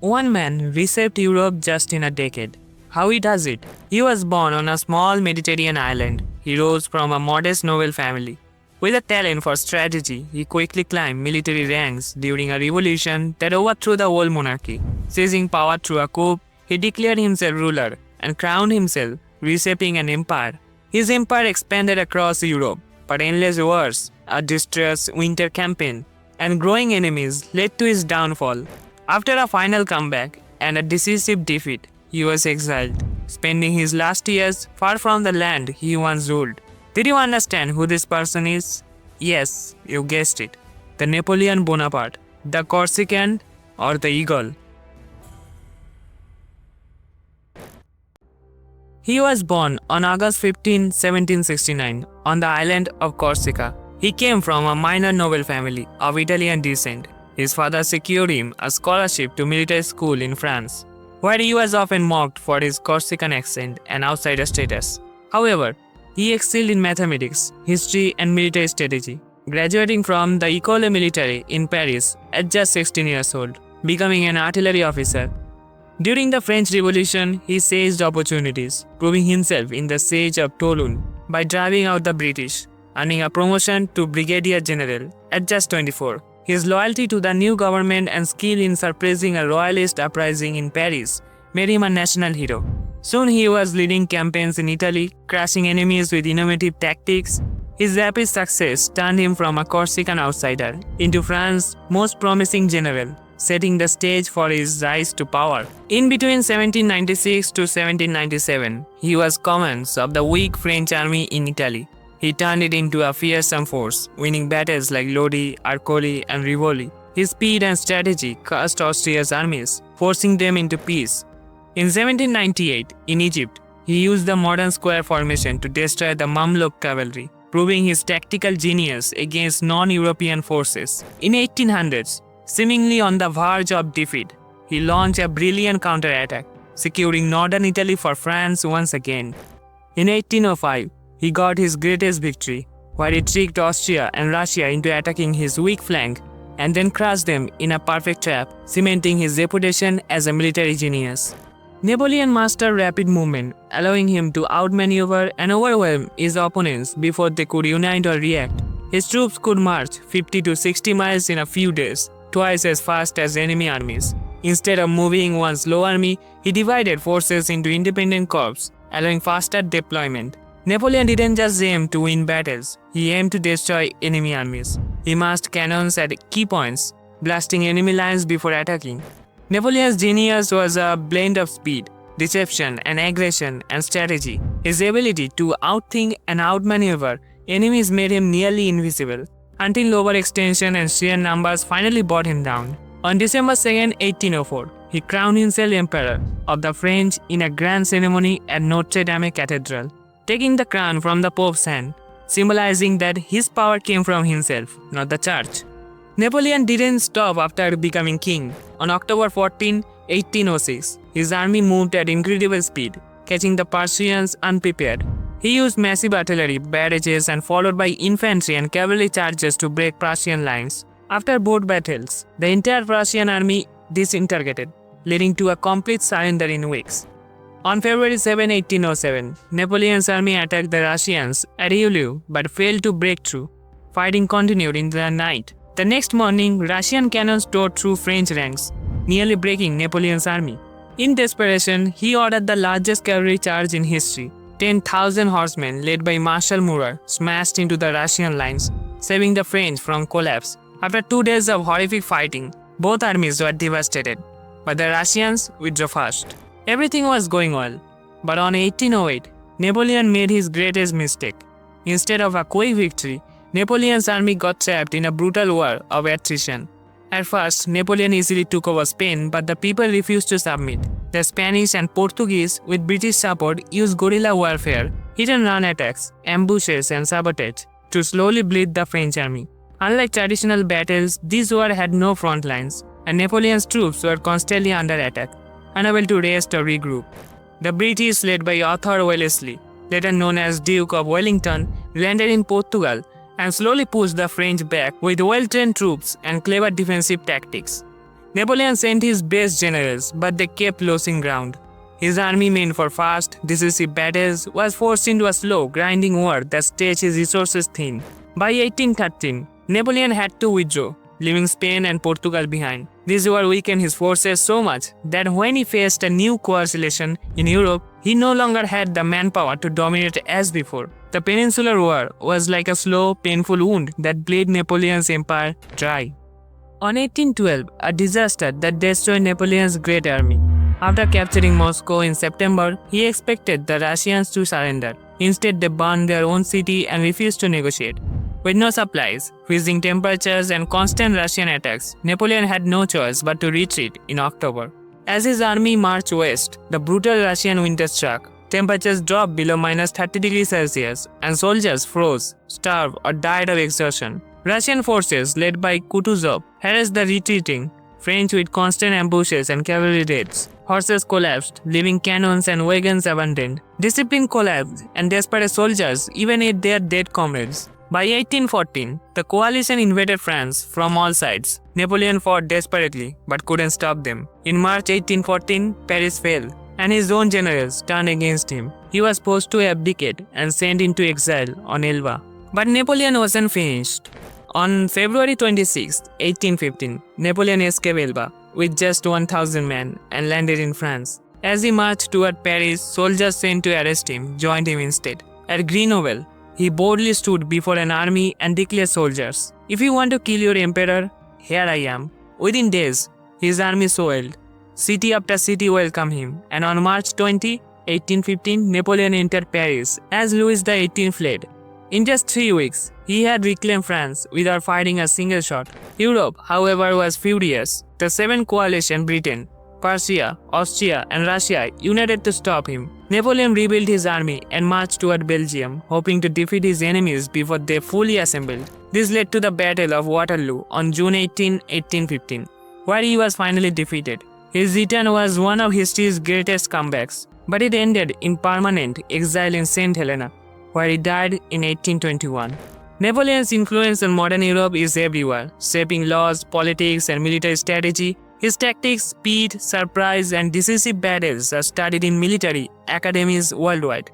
One man reshaped Europe just in a decade. How he does it? He was born on a small Mediterranean island. He rose from a modest noble family. With a talent for strategy, he quickly climbed military ranks during a revolution that overthrew the whole monarchy. Seizing power through a coup, he declared himself ruler and crowned himself, reshaping an empire. His empire expanded across Europe, but endless wars, a distressed winter campaign, and growing enemies led to his downfall. After a final comeback and a decisive defeat, he was exiled, spending his last years far from the land he once ruled. Did you understand who this person is? Yes, you guessed it. The Napoleon Bonaparte, the Corsican, or the eagle. He was born on August 15, 1769, on the island of Corsica. He came from a minor noble family of Italian descent. His father secured him a scholarship to military school in France, where he was often mocked for his Corsican accent and outsider status. However, he excelled in mathematics, history, and military strategy, graduating from the École Militaire in Paris at just 16 years old, becoming an artillery officer. During the French Revolution, he seized opportunities, proving himself in the siege of Toulon by driving out the British, earning a promotion to brigadier general at just 24. His loyalty to the new government and skill in suppressing a royalist uprising in Paris made him a national hero. Soon he was leading campaigns in Italy, crushing enemies with innovative tactics. His rapid success turned him from a Corsican outsider into France's most promising general, setting the stage for his rise to power. In between 1796 to 1797, he was commander of the weak French army in Italy. He turned it into a fearsome force, winning battles like Lodi, Arcoli, and Rivoli. His speed and strategy crushed Austria's armies, forcing them into peace. In 1798, in Egypt, he used the modern square formation to destroy the Mamluk cavalry, proving his tactical genius against non-European forces. In 1800s, seemingly on the verge of defeat, he launched a brilliant counterattack, securing northern Italy for France once again. In 1805, he got his greatest victory, where he tricked Austria and Russia into attacking his weak flank and then crushed them in a perfect trap, cementing his reputation as a military genius. Napoleon mastered rapid movement, allowing him to outmaneuver and overwhelm his opponents before they could unite or react. His troops could march 50 to 60 miles in a few days, twice as fast as enemy armies. Instead of moving one slow army, he divided forces into independent corps, allowing faster deployment. Napoleon didn't just aim to win battles, he aimed to destroy enemy armies. He massed cannons at key points, blasting enemy lines before attacking. Napoleon's genius was a blend of speed, deception, and aggression and strategy. His ability to outthink and outmaneuver enemies made him nearly invisible, until overextension and sheer numbers finally brought him down. On December 2, 1804, he crowned himself Emperor of the French in a grand ceremony at Notre Dame Cathedral, taking the crown from the Pope's hand, symbolizing that his power came from himself, not the church. Napoleon didn't stop after becoming king. On October 14, 1806, his army moved at incredible speed, catching the Prussians unprepared. He used massive artillery barrages and followed by infantry and cavalry charges to break Prussian lines. After both battles, the entire Prussian army disintegrated, leading to a complete surrender in weeks. On February 7, 1807, Napoleon's army attacked the Russians at Eylau but failed to break through. Fighting continued in the night. The next morning, Russian cannons tore through French ranks, nearly breaking Napoleon's army. In desperation, he ordered the largest cavalry charge in history. 10,000 horsemen, led by Marshal Murat, smashed into the Russian lines, saving the French from collapse. After 2 days of horrific fighting, both armies were devastated, but the Russians withdrew first. Everything was going well, but on 1808, Napoleon made his greatest mistake. Instead of a quick victory, Napoleon's army got trapped in a brutal war of attrition. At first, Napoleon easily took over Spain, but the people refused to submit. The Spanish and Portuguese, with British support, used guerrilla warfare, hit-and-run attacks, ambushes, and sabotage to slowly bleed the French army. Unlike traditional battles, this war had no front lines, and Napoleon's troops were constantly under attack, unable to rest or regroup. The British, led by Arthur Wellesley, later known as Duke of Wellington, landed in Portugal and slowly pushed the French back with well-trained troops and clever defensive tactics. Napoleon sent his best generals, but they kept losing ground. His army, meant for fast, decisive battles, was forced into a slow, grinding war that stretched his resources thin. By 1813, Napoleon had to withdraw, leaving Spain and Portugal behind. This war weakened his forces so much that when he faced a new coalition in Europe, he no longer had the manpower to dominate as before. The Peninsular War was like a slow, painful wound that bled Napoleon's empire dry. On 1812, a disaster that destroyed Napoleon's great army. After capturing Moscow in September, he expected the Russians to surrender. Instead, they burned their own city and refused to negotiate. With no supplies, freezing temperatures, and constant Russian attacks, Napoleon had no choice but to retreat in October. As his army marched west, the brutal Russian winter struck. Temperatures dropped below -30°C, and soldiers froze, starved, or died of exhaustion. Russian forces, led by Kutuzov, harassed the retreating French with constant ambushes and cavalry raids. Horses collapsed, leaving cannons and wagons abandoned. Discipline collapsed, and desperate soldiers even ate their dead comrades. By 1814, the coalition invaded France from all sides. Napoleon fought desperately, but couldn't stop them. In March 1814, Paris fell, and his own generals turned against him. He was forced to abdicate and sent into exile on Elba. But Napoleon wasn't finished. On February 26, 1815, Napoleon escaped Elba with just 1,000 men and landed in France. As he marched toward Paris, soldiers sent to arrest him joined him instead. At Grenoble, he boldly stood before an army and declared, "Soldiers, if you want to kill your emperor, here I am." Within days, his army swelled. City after city welcomed him, and on March 20, 1815, Napoleon entered Paris as Louis XVIII fled. In just 3 weeks, he had reclaimed France without firing a single shot. Europe, however, was furious. The Seven Coalition, Britain, Prussia, Austria, and Russia united to stop him. Napoleon rebuilt his army and marched toward Belgium, hoping to defeat his enemies before they fully assembled. This led to the Battle of Waterloo on June 18, 1815, where he was finally defeated. His return was one of history's greatest comebacks, but it ended in permanent exile in St. Helena, where he died in 1821. Napoleon's influence on modern Europe is everywhere, shaping laws, politics, and military strategy. His tactics, speed, surprise, and decisive battles are studied in military academies worldwide.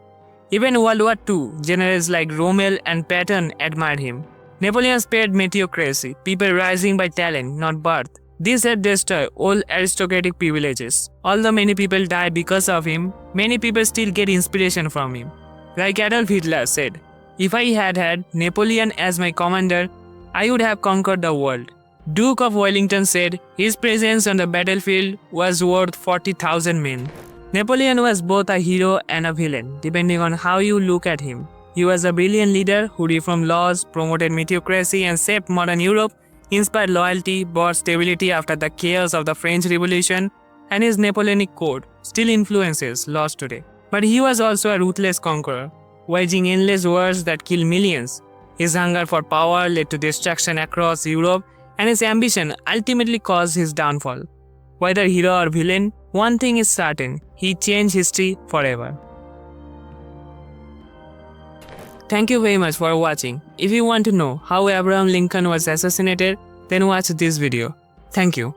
Even World War II, generals like Rommel and Patton admired him. Napoleon spared meritocracy, people rising by talent, not birth. This had destroyed all aristocratic privileges. Although many people die because of him, many people still get inspiration from him. Like Adolf Hitler said, "If I had had Napoleon as my commander, I would have conquered the world." Duke of Wellington said his presence on the battlefield was worth 40,000 men. Napoleon was both a hero and a villain, depending on how you look at him. He was a brilliant leader who reformed laws, promoted meritocracy, and shaped modern Europe, inspired loyalty, brought stability after the chaos of the French Revolution, and his Napoleonic code still influences laws today. But he was also a ruthless conqueror, waging endless wars that killed millions. His hunger for power led to destruction across Europe, and his ambition ultimately caused his downfall. Whether hero or villain, one thing is certain: he changed history forever. Thank you very much for watching. If you want to know how Abraham Lincoln was assassinated, then watch this video. Thank you.